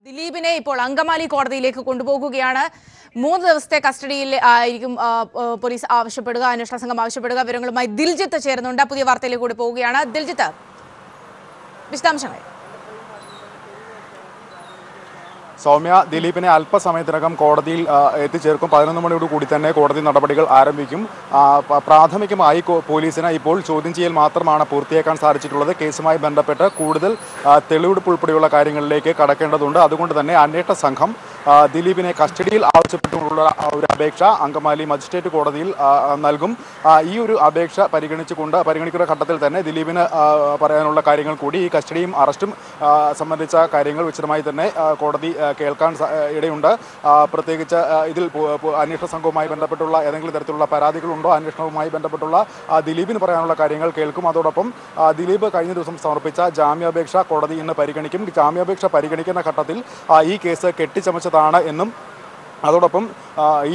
ദിലീപിനെ ഇപ്പോൾ അങ്കമാലി കോടതിയിലേക്ക് കൊണ്ടുപോകുകയാണ്. 3 ദിവസത്തെ കസ്റ്റഡിയിൽ ആയിരിക്കും പോലീസ് ആവശ്യപ്പെടുക, അന്വേഷണ സംഘം ആവശ്യപ്പെടുക. വിവരങ്ങളുമായി ദിൽജിത്ത് ചേരുന്നുണ്ട്. പുതിയ വാർത്തയിലേക്ക് കൂടി പോവുകയാണ്. ദിൽജിത്ത്, വിശദാംശങ്ങൾ. സൗമ്യ, ദിലീപിനെ അല്പസമയത്തിനകം കോടതിയിൽ എത്തിച്ചേർക്കും. 11 മണിയോട് കൂടി തന്നെ കോടതി നടപടികൾ ആരംഭിക്കും. പ്രാഥമികമായി പോലീസിന് ഇപ്പോൾ ചോദ്യം ചെയ്യൽ മാത്രമാണ് പൂർത്തിയാക്കാൻ സാധിച്ചിട്ടുള്ളത്. കേസുമായി ബന്ധപ്പെട്ട് കൂടുതൽ തെളിവെടുപ്പ് ഉൾപ്പെടെയുള്ള കാര്യങ്ങളിലേക്ക് കടക്കേണ്ടതുണ്ട്. അതുകൊണ്ട് തന്നെ അന്വേഷണ സംഘം ദിലീപിനെ കസ്റ്റഡിയിൽ ആവശ്യപ്പെട്ടുള്ള ഒരു അപേക്ഷ അങ്കമാലി മജിസ്ട്രേറ്റ് കോടതിയിൽ നൽകും. ഈ ഒരു അപേക്ഷ പരിഗണിക്കുന്ന ഘട്ടത്തിൽ തന്നെ ദിലീപിന് പറയാനുള്ള കാര്യങ്ങൾ കൂടി, ഈ കസ്റ്റഡിയും അറസ്റ്റും സംബന്ധിച്ച കാര്യങ്ങൾ വിശദമായി തന്നെ കോടതി കേൾക്കാൻ ഇടയുണ്ട്. പ്രത്യേകിച്ച് ഇതിൽ അന്വേഷണ സംഘവുമായി ബന്ധപ്പെട്ടുള്ള ഏതെങ്കിലും തരത്തിലുള്ള പരാതികളുണ്ടോ, അന്വേഷണവുമായി ബന്ധപ്പെട്ടുള്ള ദിലീപിന് പറയാനുള്ള കാര്യങ്ങൾ കേൾക്കും. അതോടൊപ്പം ദിലീപ് കഴിഞ്ഞ ദിവസം സമർപ്പിച്ച ജാമ്യാപേക്ഷ കോടതി ഇന്ന് പരിഗണിക്കും. ജാമ്യാപേക്ഷ പരിഗണിക്കുന്ന ഘട്ടത്തിൽ ഈ കേസ് കെട്ടിച്ചമച്ചതാണ് എന്നും അതോടൊപ്പം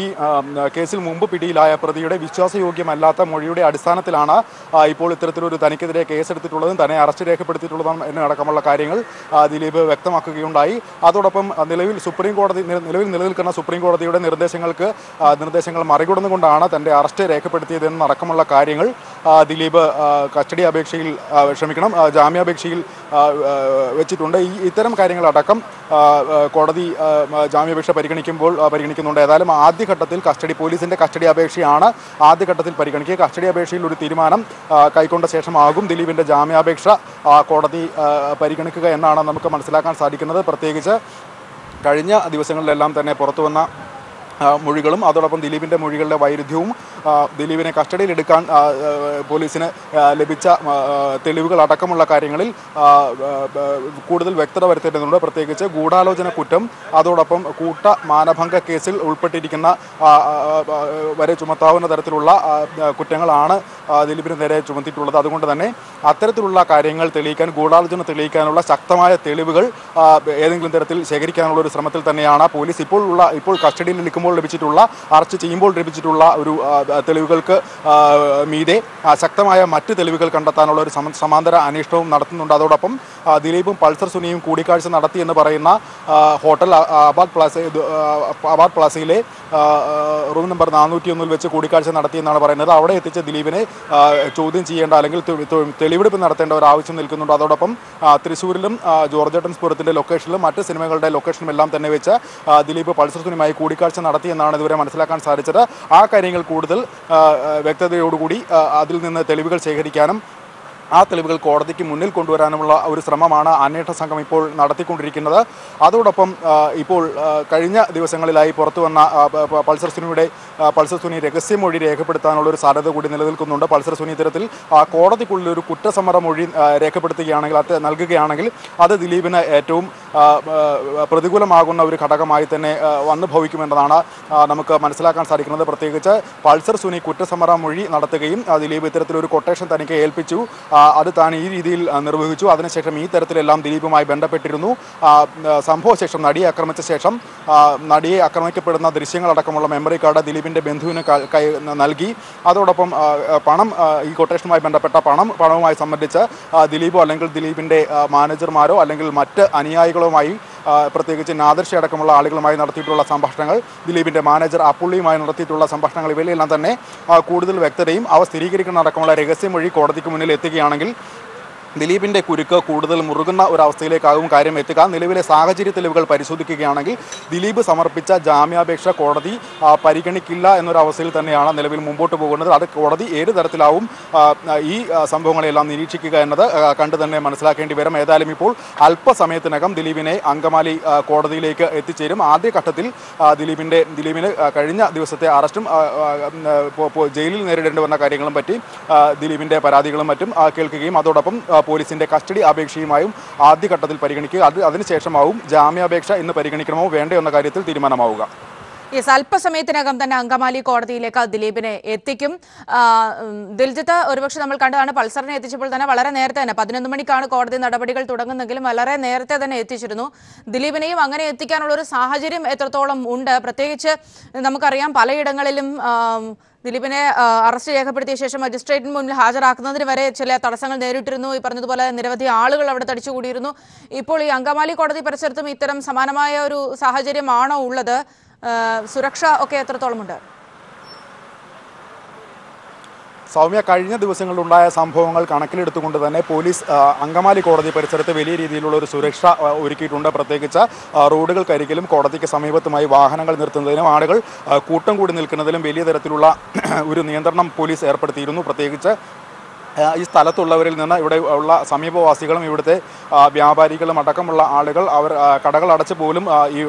ഈ കേസിൽ മുമ്പ് പിടിയിലായ പ്രതിയുടെ വിശ്വാസയോഗ്യമല്ലാത്ത മൊഴിയുടെ അടിസ്ഥാനത്തിലാണ് ഇപ്പോൾ ഇത്തരത്തിലൊരു തനിക്കെതിരെ കേസെടുത്തിട്ടുള്ളതും തന്നെ അറസ്റ്റ് രേഖപ്പെടുത്തിയിട്ടുള്ളതും എന്നടക്കമുള്ള കാര്യങ്ങൾ ദിലീപ് വ്യക്തമാക്കുകയുണ്ടായി. അതോടൊപ്പം നിലവിൽ നിലനിൽക്കുന്ന സുപ്രീം കോടതിയുടെ നിർദ്ദേശങ്ങൾ മറികടന്നുകൊണ്ടാണ് തൻ്റെ അറസ്റ്റ് രേഖപ്പെടുത്തിയതെന്ന് അടക്കമുള്ള കാര്യങ്ങൾ ദിലീപ് ജാമ്യാപേക്ഷയിൽ വെച്ചിട്ടുണ്ട്. ഇത്തരം കാര്യങ്ങളടക്കം കോടതി ജാമ്യാപേക്ഷ പരിഗണിക്കുന്നുണ്ട്. ഏതായാലും ആദ്യഘട്ടത്തിൽ പോലീസിന്റെ കസ്റ്റഡി അപേക്ഷയാണ് ആദ്യഘട്ടത്തിൽ പരിഗണിക്കുക. കസ്റ്റഡി അപേക്ഷയിൽ ഒരു തീരുമാനം കൈക്കൊണ്ട ശേഷമാകും ദിലീപിന്റെ ജാമ്യാപേക്ഷ കോടതി പരിഗണിക്കുക എന്നാണ് നമുക്ക് മനസ്സിലാക്കാൻ സാധിക്കുന്നത്. പ്രത്യേകിച്ച് കഴിഞ്ഞ ദിവസങ്ങളിലെല്ലാം തന്നെ പുറത്തുവന്ന മൊഴികളും അതോടൊപ്പം ദിലീപിൻ്റെ മൊഴികളുടെ വൈരുദ്ധ്യവും ദിലീപിനെ കസ്റ്റഡിയിലെടുക്കാൻ പോലീസിന് ലഭിച്ച തെളിവുകൾ അടക്കമുള്ള കാര്യങ്ങളിൽ കൂടുതൽ വ്യക്തത വരുത്തേണ്ടതുണ്ട്. പ്രത്യേകിച്ച് ഗൂഢാലോചന കുറ്റം, അതോടൊപ്പം കൂട്ട മാനഭംഗ കേസിൽ ഉൾപ്പെട്ടിരിക്കുന്ന വരെ ചുമത്താവുന്ന തരത്തിലുള്ള കുറ്റങ്ങളാണ് ദിലീപിന് നേരെ ചുമത്തിയിട്ടുള്ളത്. അതുകൊണ്ട് തന്നെ അത്തരത്തിലുള്ള കാര്യങ്ങൾ തെളിയിക്കാൻ, ഗൂഢാലോചന തെളിയിക്കാനുള്ള ശക്തമായ തെളിവുകൾ ഏതെങ്കിലും തരത്തിൽ ശേഖരിക്കാനുള്ള ഒരു ശ്രമത്തിൽ തന്നെയാണ് പോലീസ് ഇപ്പോൾ കസ്റ്റഡിയിൽ നിൽക്കുമ്പോൾ അറസ്റ്റ് ചെയ്യുമ്പോൾ ലഭിച്ചിട്ടുള്ള ഒരു തെളിവുകൾക്ക് മീതെ ശക്തമായ മറ്റ് തെളിവുകൾ കണ്ടെത്താനുള്ള ഒരു സമാന്തര അന്വേഷണവും നടത്തുന്നുണ്ട്. അതോടൊപ്പം ദിലീപും പൾസർ സുനിയും കൂടിക്കാഴ്ച നടത്തിയെന്ന് പറയുന്ന ഹോട്ടൽ ആബാദ് പ്ലാസയിലെ റൂം നമ്പർ 401 വെച്ച് കൂടിക്കാഴ്ച നടത്തിയെന്നാണ് പറയുന്നത്. അവിടെ എത്തിച്ച ദിലീപിനെ ചോദ്യം ചെയ്യേണ്ട അല്ലെങ്കിൽ തെളിവെടുപ്പ് നടത്തേണ്ട ഒരു ആവശ്യം നിൽക്കുന്നുണ്ട്. അതോടൊപ്പം തൃശ്ശൂരിലും ജോർജ് ലൊക്കേഷനിലും മറ്റ് സിനിമകളുടെ ലൊക്കേഷനിലും എല്ലാം തന്നെ വെച്ച് ദിലീപ് പൾസർ സുനിയുമായി കൂടിക്കാഴ്ച നടത്തിയെന്നാണ് ഇതുവരെ മനസ്സിലാക്കാൻ സാധിച്ചത്. ആ കാര്യങ്ങൾ കൂടുതൽ വ്യക്തതയോടുകൂടി അതിൽ നിന്ന് തെളിവുകൾ ശേഖരിക്കാനും ആ തെളിവുകൾ കോടതിക്ക് മുന്നിൽ കൊണ്ടുവരാനുമുള്ള ഒരു ശ്രമമാണ് അന്വേഷണ സംഘം ഇപ്പോൾ നടത്തിക്കൊണ്ടിരിക്കുന്നത്. അതോടൊപ്പം ഇപ്പോൾ കഴിഞ്ഞ ദിവസങ്ങളിലായി പുറത്തുവന്ന പൾസർ സുനി രഹസ്യമൊഴി രേഖപ്പെടുത്താനുള്ള ഒരു സാധ്യത കൂടി നിലനിൽക്കുന്നുണ്ട്. പൾസർ സുനി ഇത്തരത്തിൽ കോടതിക്കുള്ളിൽ ഒരു കുറ്റസമ്മത മൊഴി നൽകുകയാണെങ്കിൽ അത് ദിലീപിന് ഏറ്റവും പ്രതികൂലമാകുന്ന ഒരു ഘടകമായി തന്നെ വന്നു ഭവിക്കുമെന്നതാണ് നമുക്ക് മനസ്സിലാക്കാൻ സാധിക്കുന്നത്. പ്രത്യേകിച്ച് പൾസർ സുനി കുറ്റസമ്മത മൊഴി നടത്തുകയും ദിലീപ് ഇത്തരത്തിലൊരു കൊട്ടേഷൻ തനിക്ക് ഏൽപ്പിച്ചു, അത് താൻ ഈ രീതിയിൽ നിർവഹിച്ചു, അതിനുശേഷം ഈ തരത്തിലെല്ലാം ദിലീപുമായി ബന്ധപ്പെട്ടിരുന്നു, സംഭവശേഷം നടിയെ ആക്രമിച്ച ശേഷം നടിയെ ആക്രമിക്കപ്പെടുന്ന ദൃശ്യങ്ങളടക്കമുള്ള മെമ്മറി കാർഡ് ദിലീപിൻ്റെ ബന്ധുവിന് നൽകി, അതോടൊപ്പം പണം, ഈ കൊട്ടേഷനുമായി ബന്ധപ്പെട്ട പണവുമായി സംബന്ധിച്ച് ദിലീപോ അല്ലെങ്കിൽ ദിലീപിൻ്റെ മാനേജർമാരോ അല്ലെങ്കിൽ മറ്റ് അനുയായികളുമായി പ്രത്യേകിച്ച് നാദർഷി അടക്കമുള്ള ആളുകളുമായി നടത്തിയിട്ടുള്ള സംഭാഷണങ്ങൾ, ദിലീപിൻ്റെ മാനേജർ അപ്പുള്ളിയുമായി നടത്തിയിട്ടുള്ള സംഭാഷണങ്ങൾ, ഇവയിലെല്ലാം തന്നെ കൂടുതൽ വ്യക്തതയും അവ സ്ഥിരീകരിക്കുന്ന അടക്കമുള്ള രഹസ്യമൊഴി കോടതിക്ക് മുന്നിൽ എത്തുകയാണെങ്കിൽ ദിലീപിൻ്റെ കുരുക്ക് കൂടുതൽ മുറുകുന്ന ഒരവസ്ഥയിലേക്കാകും കാര്യം എത്തുക. നിലവിലെ സാഹചര്യ തെളിവുകൾ പരിശോധിക്കുകയാണെങ്കിൽ ദിലീപ് സമർപ്പിച്ച ജാമ്യാപേക്ഷ കോടതി പരിഗണിക്കില്ല എന്നൊരവസ്ഥയിൽ തന്നെയാണ് നിലവിൽ മുമ്പോട്ട് പോകുന്നത്. അത് കോടതി ഏത് തരത്തിലാവും ഈ സംഭവങ്ങളെല്ലാം നിരീക്ഷിക്കുക എന്നത് കണ്ടു തന്നെ മനസ്സിലാക്കേണ്ടി വരും. ഏതായാലും ഇപ്പോൾ അല്പസമയത്തിനകം ദിലീപിനെ അങ്കമാലി കോടതിയിലേക്ക് എത്തിച്ചേരും. ആദ്യഘട്ടത്തിൽ ദിലീപിന് കഴിഞ്ഞ ദിവസത്തെ അറസ്റ്റും ജയിലിൽ നേരിടേണ്ടി വന്ന കാര്യങ്ങളും പറ്റി ദിലീപിൻ്റെ പരാതികളും മറ്റും കേൾക്കുകയും അതോടൊപ്പം പോലീസിന്റെ കസ്റ്റഡി അപേക്ഷയുമായും ആദ്യഘട്ടത്തിൽ പരിഗണിക്കുക. അതിനുശേഷമാവും ജാമ്യാപേക്ഷ ഇന്ന് പരിഗണിക്കണമോ വേണ്ടയോ എന്ന കാര്യത്തിൽ തീരുമാനമാവുക. യെസ്, അല്പസമയത്തിനകം തന്നെ അങ്കമാലി കോടതിയിലേക്ക് ദിലീപിനെ എത്തിക്കും. ദിൽജിത്ത്, ഒരുപക്ഷെ നമ്മൾ കണ്ടതാണ്, പൾസറിനെ എത്തിച്ചപ്പോൾ തന്നെ വളരെ നേരത്തെ തന്നെ 11 മണിക്കാണ് കോടതി നടപടികൾ തുടങ്ങുന്നെങ്കിലും വളരെ നേരത്തെ തന്നെ എത്തിച്ചിരുന്നു. ദിലീപിനെയും അങ്ങനെ എത്തിക്കാനുള്ള ഒരു സാഹചര്യം എത്രത്തോളം ഉണ്ട്? പ്രത്യേകിച്ച് നമുക്കറിയാം പലയിടങ്ങളിലും ദിലീപിനെ അറസ്റ്റ് രേഖപ്പെടുത്തിയ ശേഷം മജിസ്ട്രേറ്റിന് മുന്നിൽ ഹാജരാക്കുന്നതിന് വരെ ചില തടസ്സങ്ങൾ നേരിട്ടിരുന്നു. ഈ പറഞ്ഞതുപോലെ നിരവധി ആളുകൾ അവിടെ തടിച്ചുകൂടിയിരുന്നു. ഇപ്പോൾ ഈ അങ്കമാലി കോടതി പരിസരത്തും ഇത്തരം സമാനമായ ഒരു സാഹചര്യമാണോ ഉള്ളത്? സുരക്ഷ ഒക്കെ എത്രത്തോളമുണ്ട്? സൗമ്യ, കഴിഞ്ഞ ദിവസങ്ങളിലുണ്ടായ സംഭവങ്ങൾ കണക്കിലെടുത്തുകൊണ്ട് തന്നെ പോലീസ് അങ്കമാലി കോടതി പരിസരത്ത് വലിയ രീതിയിലുള്ള ഒരു സുരക്ഷ ഒരുക്കിയിട്ടുണ്ട്. പ്രത്യേകിച്ച് റോഡുകൾക്കരികിലും കോടതിക്ക് സമീപത്തുമായി വാഹനങ്ങൾ നിർത്തുന്നതിനും ആളുകൾ കൂട്ടം കൂടി നിൽക്കുന്നതിലും വലിയ തരത്തിലുള്ള ഒരു നിയന്ത്രണം പോലീസ് ഏർപ്പെടുത്തിയിരുന്നു. പ്രത്യേകിച്ച് ഈ സ്ഥലത്തുള്ളവരിൽ നിന്ന് ഇവിടെ ഉള്ള സമീപവാസികളും ഇവിടുത്തെ വ്യാപാരികളും അടക്കമുള്ള ആളുകൾ അവർ കടകൾ അടച്ചു പോലും ഈ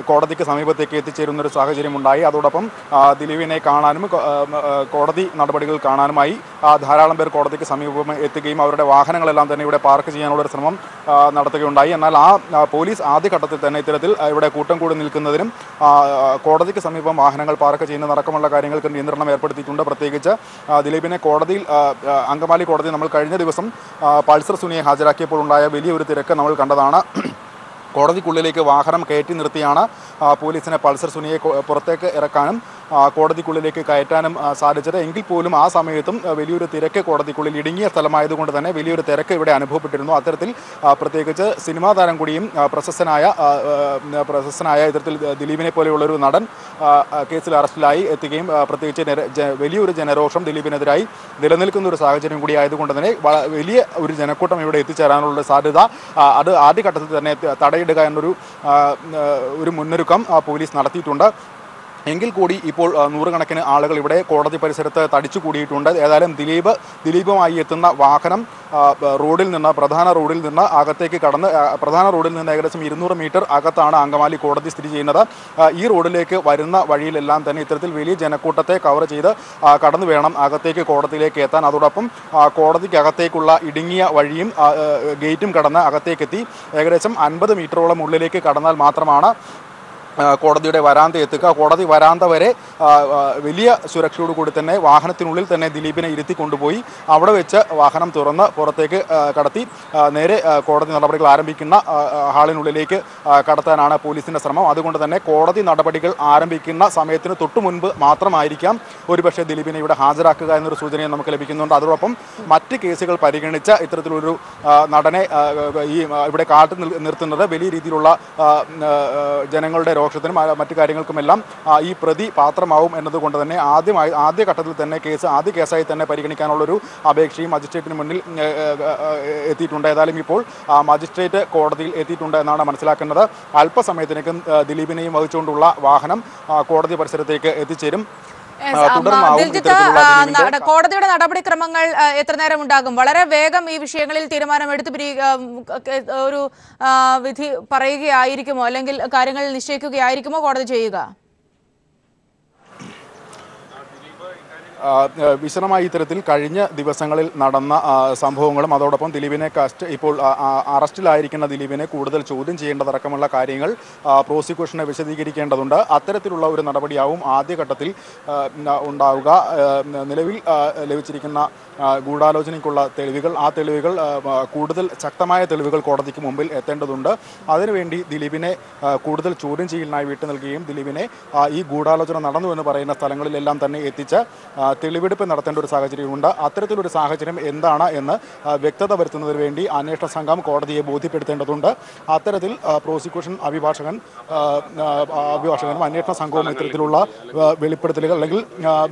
കോടതിക്ക് സമീപത്തേക്ക് എത്തിച്ചേരുന്നൊരു സാഹചര്യമുണ്ടായി. അതോടൊപ്പം ദിലീപിനെ കാണാനും കോടതി നടപടികൾ കാണാനുമായി ധാരാളം പേർ കോടതിക്ക് സമീപം എത്തുകയും അവരുടെ വാഹനങ്ങളെല്ലാം തന്നെ ഇവിടെ പാർക്ക് ചെയ്യാനുള്ളൊരു ശ്രമം നടത്തുകയുണ്ടായി. എന്നാൽ പോലീസ് ആദ്യഘട്ടത്തിൽ തന്നെ ഇത്തരത്തിൽ ഇവിടെ കൂട്ടം കൂടി നിൽക്കുന്നതിനും കോടതിക്ക് സമീപം വാഹനങ്ങൾ പാർക്ക് ചെയ്യുന്നതടക്കമുള്ള കാര്യങ്ങൾക്ക് നിയന്ത്രണം ഏർപ്പെടുത്തിയിട്ടുണ്ട്. പ്രത്യേകിച്ച് ദിലീപിനെ അങ്കമാലി കോടതി നമ്മൾ കഴിഞ്ഞ ദിവസം പൾസർ സുനിയെ ഹാജരാക്കിയപ്പോൾ ഉണ്ടായ വലിയൊരു തിരക്ക് നമ്മൾ കണ്ടതാണ്. കോടതിക്കുള്ളിലേക്ക് വാഹനം കയറ്റി നിർത്തിയാണ് പോലീസിനെ പൾസർ സുനിയെ പുറത്തേക്ക് ഇറക്കാനും കോടതിക്കുള്ളിലേക്ക് കയറ്റാനും സാധിച്ചത്. എങ്കിൽ പോലും ആ സമയത്തും വലിയൊരു തിരക്ക് കോടതിക്കുള്ളിൽ ഇടുങ്ങിയ സ്ഥലമായതുകൊണ്ട് തന്നെ വലിയൊരു തിരക്ക് ഇവിടെ അനുഭവപ്പെട്ടിരുന്നു. അത്തരത്തിൽ പ്രത്യേകിച്ച് സിനിമാ താരം കൂടിയും പ്രശസ്തനായ ഇത്തരത്തിൽ ദിലീപിനെ പോലെയുള്ളൊരു നടൻ കേസിൽ അറസ്റ്റിലായി എത്തുകയും പ്രത്യേകിച്ച് വലിയൊരു ജനരോഷം ദിലീപിനെതിരായി നിലനിൽക്കുന്ന ഒരു സാഹചര്യം കൂടി ആയതുകൊണ്ട് തന്നെ വലിയ ഒരു ജനക്കൂട്ടം ഇവിടെ എത്തിച്ചേരാനുള്ള സാധ്യത അത് ആദ്യഘട്ടത്തിൽ തന്നെ തടയിടുക എന്നൊരു മുന്നൊരുക്കം പോലീസ് നടത്തിയിട്ടുണ്ട്. എങ്കിൽ കൂടി ഇപ്പോൾ നൂറുകണക്കിന് ആളുകൾ ഇവിടെ കോടതി പരിസരത്ത് തടിച്ചുകൂടിയിട്ടുണ്ട്. ഏതായാലും ദിലീപുമായി എത്തുന്ന വാഹനം പ്രധാന റോഡിൽ നിന്ന് അകത്തേക്ക് കടന്ന് പ്രധാന റോഡിൽ നിന്ന് ഏകദേശം 200 മീറ്റർ അകത്താണ് അങ്കമാലി കോടതി സ്ഥിതി ചെയ്യുന്നത്. ഈ റോഡിലേക്ക് വരുന്ന വഴിയിലെല്ലാം തന്നെ ഇത്തരത്തിൽ വലിയ ജനക്കൂട്ടത്തെ കവർ ചെയ്ത് കടന്നു വേണം അകത്തേക്ക് കോടതിയിലേക്ക് എത്താൻ. അതോടൊപ്പം കോടതിക്കകത്തേക്കുള്ള ഇടുങ്ങിയ വഴിയും ഗേറ്റും കടന്ന് അകത്തേക്കെത്തി ഏകദേശം 50 മീറ്ററോളം ഉള്ളിലേക്ക് കടന്നാൽ മാത്രമാണ് കോടതിയുടെ വരാന്ത എത്തുക. കോടതി വരാന്ത വരെ വലിയ സുരക്ഷയോടുകൂടി തന്നെ വാഹനത്തിനുള്ളിൽ തന്നെ ദിലീപിനെ ഇരുത്തി കൊണ്ടുപോയി അവിടെ വെച്ച് വാഹനം തുറന്ന് പുറത്തേക്ക് കടത്തി നേരെ കോടതി നടപടികൾ ആരംഭിക്കുന്ന ഹാളിനുള്ളിലേക്ക് കടത്താനാണ് പോലീസിൻ്റെ ശ്രമം. അതുകൊണ്ട് തന്നെ കോടതി നടപടികൾ ആരംഭിക്കുന്ന സമയത്തിന് തൊട്ടു മുൻപ് മാത്രമായിരിക്കാം ഒരുപക്ഷെ ദിലീപിനെ ഇവിടെ ഹാജരാക്കുക എന്നൊരു സൂചനയും നമുക്ക് ലഭിക്കുന്നുണ്ട്. അതോടൊപ്പം മറ്റ് കേസുകൾ പരിഗണിച്ച ഇത്തരത്തിലൊരു നടനെ ഇവിടെ കാത്തു നിർത്തുന്നത് വലിയ രീതിയിലുള്ള ജനങ്ങളുടെ രോക്ഷത്തിനും മറ്റു കാര്യങ്ങൾക്കുമെല്ലാം ഈ പ്രതി പാത്രമാവും എന്നതുകൊണ്ട് തന്നെ ആദ്യഘട്ടത്തിൽ തന്നെ ആദ്യ കേസായി തന്നെ പരിഗണിക്കാനുള്ളൊരു അപേക്ഷയും മജിസ്ട്രേറ്റിന് മുന്നിൽ എത്തിയിട്ടുണ്ട്. ഏതായാലും ഇപ്പോൾ മജിസ്ട്രേറ്റ് കോടതിയിൽ എത്തിയിട്ടുണ്ട് എന്നാണ് മനസ്സിലാക്കുന്നത്. അല്പസമയത്തിനേക്കും ദിലീപിനെയും വഹിച്ചുകൊണ്ടുള്ള വാഹനം കോടതി പരിസരത്തേക്ക് എത്തിച്ചേരും. കോടതിയുടെ നടപടിക്രമങ്ങൾ എത്ര നേരം ഉണ്ടാകും? വളരെ വേഗം ഈ വിഷയങ്ങളിൽ തീരുമാനമെടുത്ത് ഒരു വിധി പറയുകയായിരിക്കുമോ, അല്ലെങ്കിൽ കാര്യങ്ങൾ നിശ്ചയിക്കുകയായിരിക്കുമോ കോടതി ചെയ്യുക? വിശദമായി ഇത്തരത്തിൽ കഴിഞ്ഞ ദിവസങ്ങളിൽ നടന്ന സംഭവങ്ങളും അതോടൊപ്പം ദിലീപിനെ ഇപ്പോൾ അറസ്റ്റിലായിരിക്കുന്ന ദിലീപിനെ കൂടുതൽ ചോദ്യം ചെയ്യേണ്ടതടക്കമുള്ള കാര്യങ്ങൾ പ്രോസിക്യൂഷനെ വിശദീകരിക്കേണ്ടതുണ്ട്. അത്തരത്തിലുള്ള ഒരു നടപടിയാവും ആദ്യഘട്ടത്തിൽ ഉണ്ടാവുക. നിലവിൽ ലഭിച്ചിരിക്കുന്ന ഗൂഢാലോചനയ്ക്കുള്ള തെളിവുകൾ, ആ തെളിവുകൾ കൂടുതൽ ശക്തമായ തെളിവുകൾ കോടതിക്ക് മുമ്പിൽ എത്തേണ്ടതുണ്ട്. അതിനുവേണ്ടി ദിലീപിനെ കൂടുതൽ ചോദ്യം ചെയ്യലിനായി വിട്ടു നൽകുകയും ദിലീപിനെ ഈ ഗൂഢാലോചന നടന്നു എന്ന് പറയുന്ന സ്ഥലങ്ങളിലെല്ലാം തന്നെ എത്തിച്ച് തെളിവെടുപ്പ് നടത്തേണ്ട ഒരു സാഹചര്യമുണ്ട്. അത്തരത്തിലൊരു സാഹചര്യം എന്താണ് എന്ന് വ്യക്തത വരുത്തുന്നതിന് വേണ്ടി അന്വേഷണ സംഘം കോടതിയെ ബോധ്യപ്പെടുത്തേണ്ടതുണ്ട്. അത്തരത്തിൽ പ്രോസിക്യൂഷൻ അഭിഭാഷകനും അന്വേഷണ സംഘവും ഇത്തരത്തിലുള്ള വെളിപ്പെടുത്തലുകൾ അല്ലെങ്കിൽ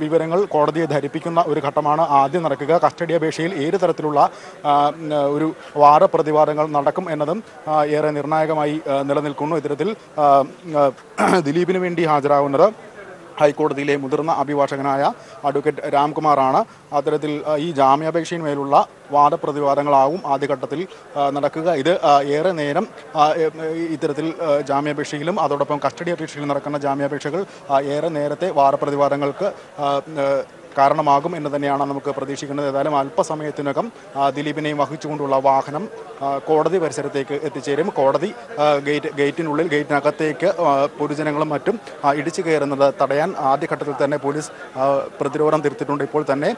വിവരങ്ങൾ കോടതിയെ ധരിപ്പിക്കുന്ന ഒരു ഘട്ടമാണ് ആദ്യം നടക്കുക. കസ്റ്റഡി അപേക്ഷയിൽ ഏത് തരത്തിലുള്ള ഒരു വാദപ്രതിവാദങ്ങൾ നടക്കും എന്നതും ഏറെ നിർണായകമായി നിലനിൽക്കുന്നു. ഇത്തരത്തിൽ ദിലീപിന് വേണ്ടി ഹാജരാകുന്നത് ഹൈക്കോടതിയിലെ മുതിർന്ന അഭിഭാഷകനായ അഡ്വക്കേറ്റ് രാംകുമാറാണ്. അത്തരത്തിൽ ഈ ജാമ്യാപേക്ഷയിന്മേലുള്ള വാദപ്രതിവാദങ്ങളാവും ആദ്യഘട്ടത്തിൽ നടക്കുക. ഇത് ഏറെ നേരം ഇത്തരത്തിൽ ജാമ്യാപേക്ഷയിലും അതോടൊപ്പം കസ്റ്റഡി അപേക്ഷയിലും നടക്കുന്ന ജാമ്യാപേക്ഷകൾ ഏറെ നേരത്തെ വാദപ്രതിവാദങ്ങൾക്ക് കാരണമാകും എന്ന് തന്നെയാണ് നമുക്ക് പ്രതീക്ഷിക്കുന്നത്. ഏതായാലും അല്പസമയത്തിനകം ദിലീപിനെയും വഹിച്ചുകൊണ്ടുള്ള വാഹനം കോടതി പരിസരത്തേക്ക് എത്തിച്ചേരും. കോടതി ഗേറ്റിനുള്ളിൽ ഗേറ്റിനകത്തേക്ക് പൊതുജനങ്ങളും മറ്റും ഇടിച്ചു കയറുന്നത് തടയാൻ ആദ്യഘട്ടത്തിൽ തന്നെ പോലീസ് പ്രതിരോധം തീർത്തിട്ടുണ്ട്. ഇപ്പോൾ തന്നെ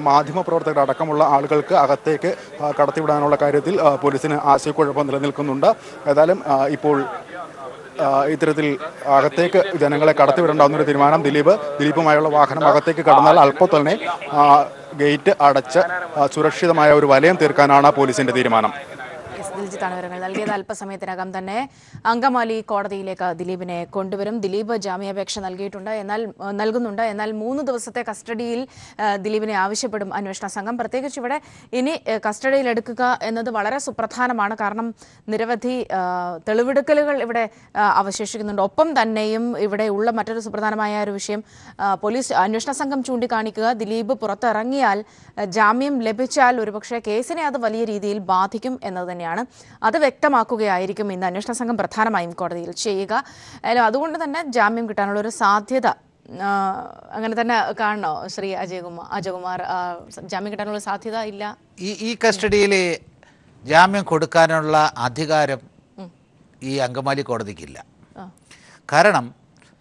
മാധ്യമപ്രവർത്തകർ അടക്കമുള്ള ആളുകൾക്ക് അകത്തേക്ക് കടത്തിവിടാനുള്ള കാര്യത്തിൽ പോലീസിന് ആശയക്കുഴപ്പം നിലനിൽക്കുന്നുണ്ട്. ഏതായാലും ഇപ്പോൾ ഇത്തരത്തിൽ അകത്തേക്ക് ജനങ്ങളെ കടത്തിവിടേണ്ടാവുന്നൊരു തീരുമാനം. ദിലീപുമായുള്ള വാഹനം അകത്തേക്ക് കടന്നാൽ അല്പം തന്നെ ഗേറ്റ് അടച്ച് സുരക്ഷിതമായ ഒരു വലയം തീർക്കാനാണ് പോലീസിന്റെ തീരുമാനം. ദിൽജിത്താണ് വിവരങ്ങൾ നൽകിയത്. അല്പസമയത്തിനകം തന്നെ അങ്കമാലി കോടതിയിലേക്ക് ദിലീപിനെ കൊണ്ടുവരും. ദിലീപ് ജാമ്യാപേക്ഷ നൽകുന്നുണ്ട്. എന്നാൽ 3 ദിവസത്തെ കസ്റ്റഡിയിൽ ദിലീപിനെ ആവശ്യപ്പെടും അന്വേഷണ സംഘം. പ്രത്യേകിച്ച് ഇവിടെ ഇനി കസ്റ്റഡിയിലെടുക്കുക എന്നത് വളരെ സുപ്രധാനമാണ്. കാരണം നിരവധി തെളിവെടുക്കലുകൾ ഇവിടെ അവശേഷിക്കുന്നുണ്ട്. ഒപ്പം തന്നെയും ഇവിടെ ഉള്ള മറ്റൊരു സുപ്രധാനമായ ഒരു വിഷയം പോലീസ് അന്വേഷണ സംഘം ചൂണ്ടിക്കാണിക്കുക, ദിലീപ് പുറത്തിറങ്ങിയാൽ ജാമ്യം ലഭിച്ചാൽ ഒരുപക്ഷെ കേസിനെ അത് വലിയ രീതിയിൽ ബാധിക്കും എന്നത് തന്നെയാണ്. അത് വ്യക്തമാക്കുകയായിരിക്കും ഇന്ന് അന്വേഷണ സംഘം പ്രധാനമായും കോടതിയിൽ ചെയ്യുക. അതുകൊണ്ട് തന്നെ ജാമ്യം കിട്ടാനുള്ള ഒരു സാധ്യത അങ്ങനെ തന്നെ കാണണോ ശ്രീ അജയകുമാർ? ജാമ്യം കിട്ടാനുള്ള സാധ്യത ഇല്ല. ഈ കസ്റ്റഡിയിൽ ജാമ്യം കൊടുക്കാനുള്ള അധികാരം ഈ അങ്കമാലി കോടതിക്കില്ല. കാരണം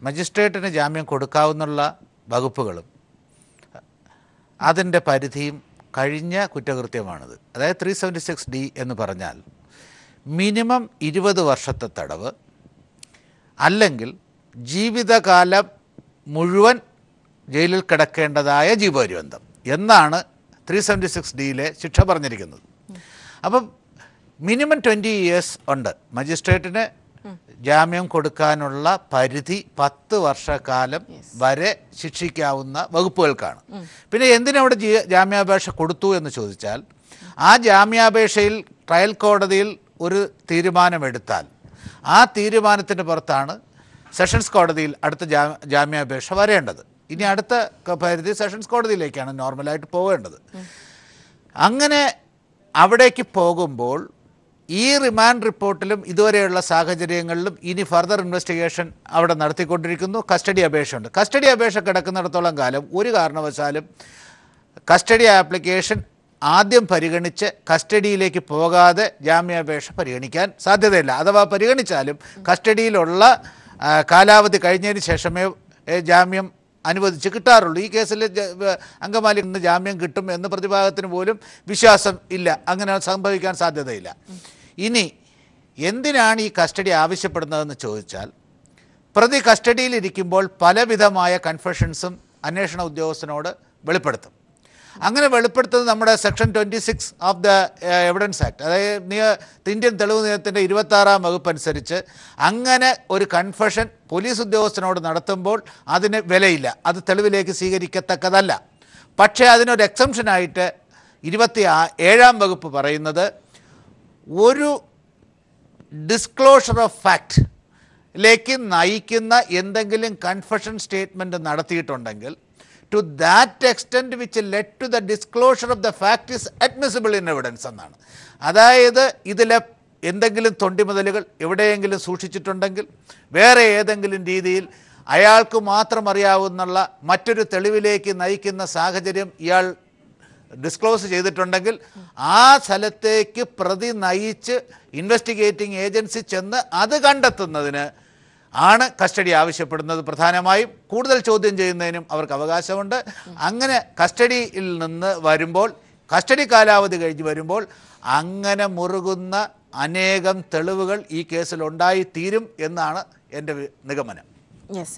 മജിസ്ട്രേറ്റിന് ജാമ്യം കൊടുക്കാവുന്ന വകുപ്പുകളും അതിൻ്റെ പരിധിയും കഴിഞ്ഞ കുറ്റകൃത്യമാണിത്. അതായത് 376D എന്ന് പറഞ്ഞാൽ മിനിമം 20 വർഷത്തെ തടവ് അല്ലെങ്കിൽ ജീവിതകാലം മുഴുവൻ ജയിലിൽ കിടക്കേണ്ടതായ ജീവപര്യന്തം എന്നാണ് 376Dയിലെ ശിക്ഷ പറഞ്ഞിരിക്കുന്നത്. അപ്പം മിനിമം 20 years ഉണ്ട്. മജിസ്ട്രേറ്റിന് ജാമ്യം കൊടുക്കാനുള്ള പരിധി 10 വർഷക്കാലം വരെ ശിക്ഷിക്കാവുന്ന വകുപ്പുകൾക്കാണ്. പിന്നെ എന്തിനവിടെ ജാമ്യാപേക്ഷ കൊടുത്തു എന്ന് ചോദിച്ചാൽ, ആ ജാമ്യാപേക്ഷയിൽ ട്രയൽ കോടതിയിൽ ഒരു തീരുമാനമെടുത്താൽ ആ തീരുമാനത്തിന് പുറത്താണ് സെഷൻസ് കോടതിയിൽ അടുത്ത ജാമ്യാപേക്ഷ വരേണ്ടത്. ഇനി അടുത്ത പരിധി സെഷൻസ് കോടതിയിലേക്കാണ് നോർമലായിട്ട് പോകേണ്ടത്. അങ്ങനെ അവിടേക്ക് പോകുമ്പോൾ ഈ റിമാൻഡ് റിപ്പോർട്ടിലും ഇതുവരെയുള്ള സാഹചര്യങ്ങളിലും ഇനി ഫർദർ ഇൻവെസ്റ്റിഗേഷൻ അവിടെ നടത്തിക്കൊണ്ടിരിക്കുന്നു. കസ്റ്റഡി അപേക്ഷയുണ്ട്. കസ്റ്റഡി അപേക്ഷ കിടക്കുന്നിടത്തോളം കാലം ഒരു കാരണവശാലും കസ്റ്റഡി ആപ്ലിക്കേഷൻ ആദ്യം പരിഗണിച്ച് കസ്റ്റഡിയിലേക്ക് പോകാതെ ജാമ്യാപേക്ഷ പരിഗണിക്കാൻ സാധ്യതയില്ല. അഥവാ പരിഗണിച്ചാലും കസ്റ്റഡിയിലുള്ള കാലാവധി കഴിഞ്ഞതിന് ശേഷമേ ജാമ്യം അനുവദിച്ച് കിട്ടാറുള്ളൂ. ഈ കേസിൽ അങ്കമാലി നിന്ന് ജാമ്യം കിട്ടും എന്ന് പ്രതിഭാഗത്തിന് പോലും വിശ്വാസം ഇല്ല. അങ്ങനെ സംഭവിക്കാൻ സാധ്യതയില്ല. ഇനി എന്തിനാണ് ഈ കസ്റ്റഡി ആവശ്യപ്പെടുന്നതെന്ന് ചോദിച്ചാൽ, പ്രതി കസ്റ്റഡിയിലിരിക്കുമ്പോൾ പലവിധമായ കൺഫെഷൻസും അന്വേഷണ ഉദ്യോഗസ്ഥനോട് വെളിപ്പെടുത്തും. അങ്ങനെ വെളിപ്പെടുത്തുന്നത് നമ്മുടെ section 26 of the evidence act, അതായത് ഇന്ത്യൻ തെളിവ് നിയമത്തിൻ്റെ 26ാം വകുപ്പ് അനുസരിച്ച് അങ്ങനെ ഒരു കൺഫെഷൻ പോലീസ് ഉദ്യോഗസ്ഥനോട് നടത്തുമ്പോൾ അതിന് വിലയില്ല, അത് തെളിവിലേക്ക് സ്വീകരിക്കത്തക്കതല്ല. പക്ഷേ അതിനൊരു എക്സംഷനായിട്ട് 27ാം വകുപ്പ് പറയുന്നത്, ഒരു ഡിസ്ക്ലോഷർ ഓഫ് ഫാക്റ്റിലേക്ക് നയിക്കുന്ന എന്തെങ്കിലും കൺഫെഷൻ സ്റ്റേറ്റ്മെൻറ്റ് നടത്തിയിട്ടുണ്ടെങ്കിൽ to that extent which led to the disclosure of the fact is admissible in evidence എന്നാണ്. അതായത് ഇതിലെ എന്തെങ്കിലും തൊണ്ടിമുതലുകൾ എവിടെയെങ്കിലും സൂക്ഷിച്ചിട്ടുണ്ടെങ്കിൽ, വേറെ ഏതെങ്കിലും രീതിയിൽ അയാൾക്ക് മാത്രം അറിയാവുന്നുള്ള മറ്റൊരു തെളിവിലേക്ക് നയിക്കുന്ന സാഹചര്യം ഇയാൾ ഡിസ്ക്ലോസ് ചെയ്തിട്ടുണ്ടെങ്കിൽ ആ സ്ഥലത്തേക്ക് പ്രതി നയിച്ച് ഇൻവെസ്റ്റിഗേറ്റിംഗ് ഏജൻസി ചെന്ന് അത് കണ്ടെത്തുന്നതിന് ആണ് കസ്റ്റഡി ആവശ്യപ്പെടുന്നത്. പ്രധാനമായും കൂടുതൽ ചോദ്യം ചെയ്യുന്നതിനും അവർക്ക് അവകാശമുണ്ട്. അങ്ങനെ കസ്റ്റഡിയിൽ നിന്ന് വരുമ്പോൾ, കസ്റ്റഡി കാലാവധി കഴിഞ്ഞ് വരുമ്പോൾ അങ്ങനെ മുറുകുന്ന അനേകം തെളിവുകൾ ഈ കേസിൽ ഉണ്ടായിത്തീരും എന്നാണ് എൻ്റെ നിഗമനം. യെസ്,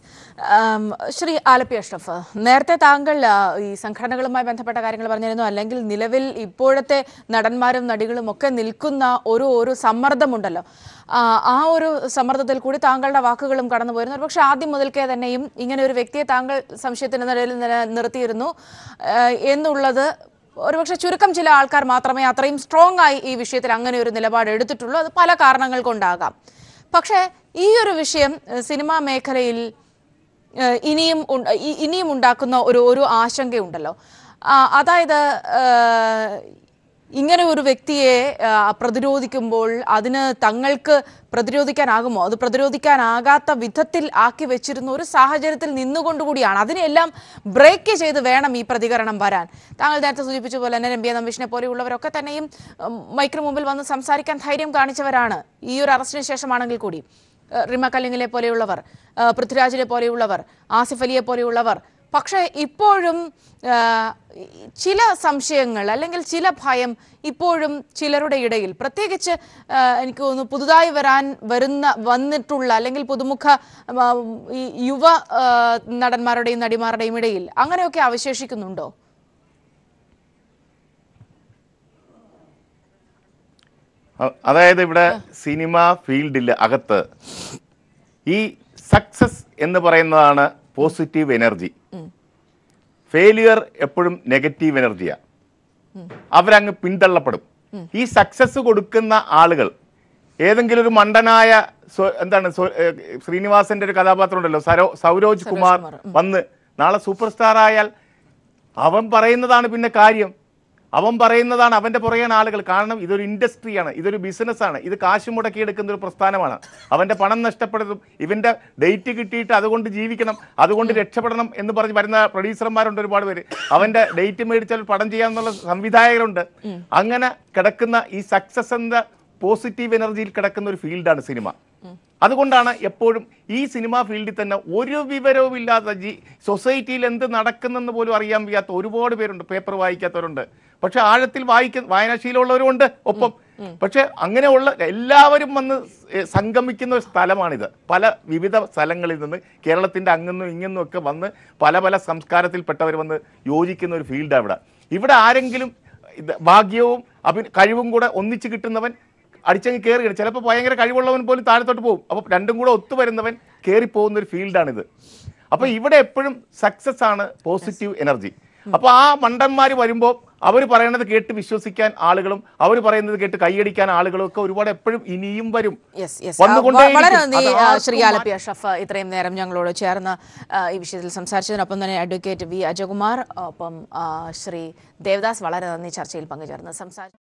ശ്രീ ആലപ്പി അഷ്റഫ്, നേരത്തെ താങ്കൾ ഈ സംഘടനകളുമായി ബന്ധപ്പെട്ട കാര്യങ്ങൾ പറഞ്ഞിരുന്നു. അല്ലെങ്കിൽ നിലവിൽ ഇപ്പോഴത്തെ നടന്മാരും നടികളും ഒക്കെ നിൽക്കുന്ന ഒരു സമ്മർദ്ദമുണ്ടല്ലോ, ആ ഒരു സമ്മർദ്ദത്തിൽ കൂടി താങ്കളുടെ വാക്കുകളും കടന്നു പോയിരുന്നു. പക്ഷേ ആദ്യം മുതൽക്കേ തന്നെയും ഇങ്ങനെ ഒരു വ്യക്തിയെ താങ്കൾ സംശയത്തിന് നിലയിൽ നിർത്തിയിരുന്നു എന്നുള്ളത് ഒരുപക്ഷെ ചുരുക്കം ചില ആൾക്കാർ മാത്രമേ അത്രയും സ്ട്രോങ് ആയി ഈ വിഷയത്തിൽ അങ്ങനെ ഒരു നിലപാട് എടുത്തിട്ടുള്ളൂ. അത് പല കാരണങ്ങൾ കൊണ്ടാകാം. പക്ഷേ ഈ ഒരു വിഷയം സിനിമാ മേഖലയിൽ ഇനിയും ഉണ്ടാക്കുന്ന ഒരു ആശങ്കയുണ്ടല്ലോ. അതായത് ഇങ്ങനെ ഒരു വ്യക്തിയെ പ്രതിരോധിക്കുമ്പോൾ അതിന് തങ്ങൾക്ക് പ്രതിരോധിക്കാനാകുമോ? അത് പ്രതിരോധിക്കാനാകാത്ത വിധത്തിൽ ആക്കി വെച്ചിരുന്ന ഒരു സാഹചര്യത്തിൽ നിന്നുകൊണ്ടുകൂടിയാണ് അതിനെല്ലാം ബ്രേക്ക് ചെയ്ത് വേണം ഈ പ്രതികരണം വരാൻ. താങ്കൾ നേരത്തെ സൂചിപ്പിച്ച പോലെ തന്നെ രമ്യ നമ്പീഷിനെ പോലെയുള്ളവരൊക്കെ തന്നെയും മൈക്കിന് മുമ്പിൽ വന്ന് സംസാരിക്കാൻ ധൈര്യം കാണിച്ചവരാണ്. ഈ ഒരു അറസ്റ്റിന് ശേഷമാണെങ്കിൽ കൂടി റിമ കല്ലിങ്ങിലെ പോലെയുള്ളവർ, പൃഥ്വിരാജിനെ പോലെയുള്ളവർ, ആസിഫ് അലിയെ പോലെയുള്ളവർ. പക്ഷേ ഇപ്പോഴും ചില സംശയങ്ങൾ അല്ലെങ്കിൽ ചില ഭയം ഇപ്പോഴും ചിലരുടെ ഇടയിൽ, പ്രത്യേകിച്ച് എനിക്ക് തോന്നുന്നു പുതുതായി വന്നിട്ടുള്ള അല്ലെങ്കിൽ പുതുമുഖ ഈ യുവ നടന്മാരുടെയും നടിമാരുടെയും ഇടയിൽ അങ്ങനെയൊക്കെ അവശേഷിക്കുന്നുണ്ടോ? അതായത് ഇവിടെ സിനിമ ഫീൽഡിൽ അകത്ത് ഈ സക്സസ് എന്ന് പറയുന്നതാണ് പോസിറ്റീവ് എനർജി, ഫെയിലിയർ എപ്പോഴും നെഗറ്റീവ് എനർജിയാണ്. അവരങ്ങ് പിന്തള്ളപ്പെടും. ഈ സക്സസ് കൊടുക്കുന്ന ആളുകൾ ഏതെങ്കിലും ഒരു മണ്ടനായ ശ്രീനിവാസന്റെ ഒരു കഥാപാത്രം ഉണ്ടല്ലോ, സൗരോജ് കുമാർ വന്ന് നാളെ സൂപ്പർ സ്റ്റാർ ആയാൽ അവൻ പറയുന്നതാണ് പിന്നെ കാര്യം, അവൻ പറയുന്നതാണ് അവൻ്റെ പുറകെ ആളുകൾ. കാരണം ഇതൊരു ഇൻഡസ്ട്രിയാണ്, ഇതൊരു ബിസിനസ്സാണ്, ഇത് കാശ് മുടക്കിയെടുക്കുന്ന ഒരു പ്രസ്ഥാനമാണ്. അവൻ്റെ പണം നഷ്ടപ്പെടുന്നതും ഇവൻ്റെ ഡേറ്റ് കിട്ടിയിട്ട് അതുകൊണ്ട് ജീവിക്കണം, അതുകൊണ്ട് രക്ഷപ്പെടണം എന്ന് പറഞ്ഞ് വരുന്ന പ്രൊഡ്യൂസർമാരുണ്ട് ഒരുപാട് പേര്. അവൻ്റെ ഡേറ്റ് മേടിച്ചാൽ പടം ചെയ്യാമെന്നുള്ള സംവിധായകരുണ്ട്. അങ്ങനെ കിടക്കുന്ന ഈ സക്സസ് എന്ന പോസിറ്റീവ് എനർജിയിൽ കിടക്കുന്ന ഒരു ഫീൽഡാണ് സിനിമ. അതുകൊണ്ടാണ് എപ്പോഴും ഈ സിനിമാ ഫീൽഡിൽ തന്നെ ഒരു വിവരവും ഇല്ലാത്ത സൊസൈറ്റിയിൽ എന്ത് നടക്കുന്നെന്ന് പോലും അറിയാൻ വയ്യാത്ത ഒരുപാട് പേരുണ്ട്. പേപ്പർ വായിക്കാത്തവരുണ്ട്, പക്ഷെ ആഴത്തിൽ വായനാശീലമുള്ളവരുമുണ്ട് ഒപ്പം. പക്ഷെ അങ്ങനെയുള്ള എല്ലാവരും വന്ന് സംഗമിക്കുന്ന ഒരു സ്ഥലമാണിത്. പല വിവിധ സ്ഥലങ്ങളിൽ നിന്ന് കേരളത്തിൻ്റെ അങ്ങുന്നും ഇങ്ങുന്നും ഒക്കെ വന്ന് പല പല സംസ്കാരത്തിൽപ്പെട്ടവർ വന്ന് യോജിക്കുന്ന ഒരു ഫീൽഡാണ് ഇവിടെ. ആരെങ്കിലും ഭാഗ്യവും കഴിവും കൂടെ ഒന്നിച്ച് കിട്ടുന്നവൻ അടിച്ചങ്ങ് കയറുകയാണ്. ചിലപ്പോൾ ഭയങ്കര കഴിവുള്ളവൻ പോലും താഴത്തോട്ട് പോകും. അപ്പോൾ രണ്ടും കൂടെ ഒത്തുവരുന്നവൻ കയറിപ്പോകുന്ന ഒരു ഫീൽഡാണിത്. അപ്പോൾ ഇവിടെ എപ്പോഴും സക്സസ് ആണ് പോസിറ്റീവ് എനർജി. അപ്പോൾ ആ മണ്ടന്മാർ വരുമ്പോൾ അവർ പറയുന്നത് കേട്ട് വിശ്വസിക്കാൻ ആളുകളും അവർ പറയുന്നത് കേട്ട് കൈയടിക്കാൻ ആളുകളും ഒക്കെ ഒരുപാട് എപ്പോഴും ഇനിയും വരും. വളരെ നന്ദി ശ്രീ ആലപ്പി അഷ്റഫ്, ഇത്രയും നേരം ഞങ്ങളോട് ചേർന്ന് ഈ വിഷയത്തിൽ സംസാരിച്ചതിനൊപ്പം തന്നെ അഡ്വക്കേറ്റ് വി അജയകുമാർ, ഒപ്പം ശ്രീ ദേവദാസ്, വളരെ നന്ദി ചർച്ചയിൽ പങ്കുചേർന്ന് സംസാരിച്ചു.